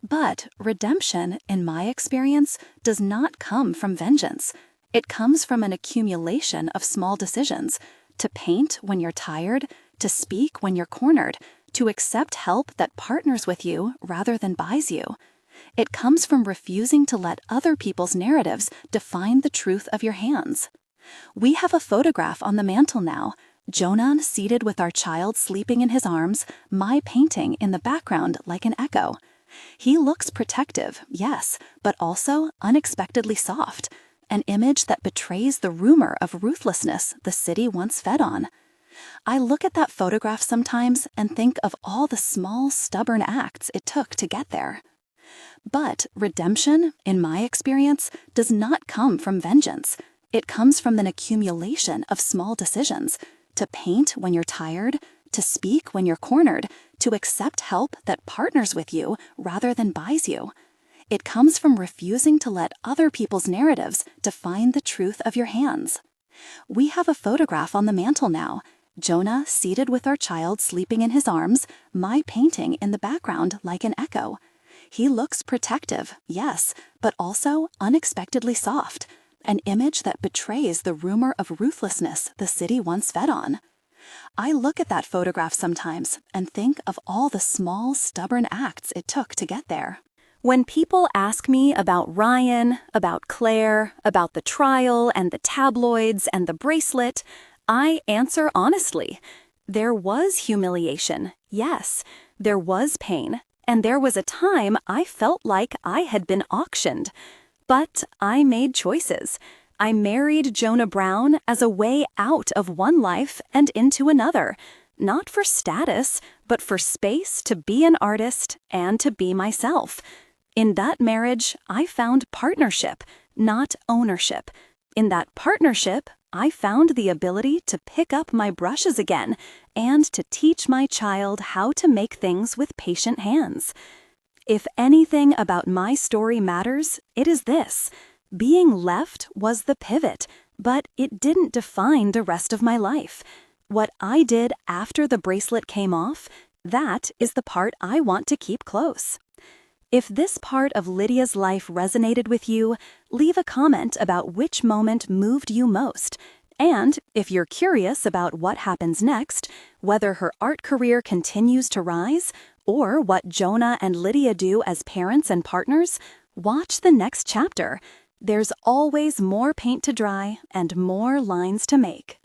But redemption, in my experience, does not come from vengeance. It comes from an accumulation of small decisions. To paint when you're tired, to speak when you're cornered, to accept help that partners with you rather than buys you. It comes from refusing to let other people's narratives define the truth of your hands. We have a photograph on the mantle now, Jonah seated with our child sleeping in his arms, my painting in the background like an echo. He looks protective, yes, but also unexpectedly soft. An image that betrays the rumor of ruthlessness the city once fed on. I look at that photograph sometimes and think of all the small, stubborn acts it took to get there. But redemption, in my experience, does not come from vengeance. It comes from an accumulation of small decisions. To paint when you're tired, to speak when you're cornered, to accept help that partners with you rather than buys you. It comes from refusing to let other people's narratives define the truth of your hands. We have a photograph on the mantle now, Jonah seated with our child sleeping in his arms, my painting in the background like an echo. He looks protective, yes, but also unexpectedly soft, an image that betrays the rumor of ruthlessness the city once fed on. I look at that photograph sometimes and think of all the small, stubborn acts it took to get there. When people ask me about Ryan, about Claire, about the trial and the tabloids and the bracelet, I answer honestly. There was humiliation, yes. There was pain, and there was a time I felt like I had been auctioned. But I made choices. I married Jonah Brown as a way out of one life and into another. Not for status, but for space to be an artist and to be myself. In that marriage, I found partnership, not ownership. In that partnership, I found the ability to pick up my brushes again and to teach my child how to make things with patient hands. If anything about my story matters, it is this. Being left was the pivot, but it didn't define the rest of my life. What I did after the bracelet came off, that is the part I want to keep close. If this part of Lydia's life resonated with you, leave a comment about which moment moved you most. And if you're curious about what happens next, whether her art career continues to rise, or what Jonah and Lydia do as parents and partners, watch the next chapter. There's always more paint to dry and more lines to make.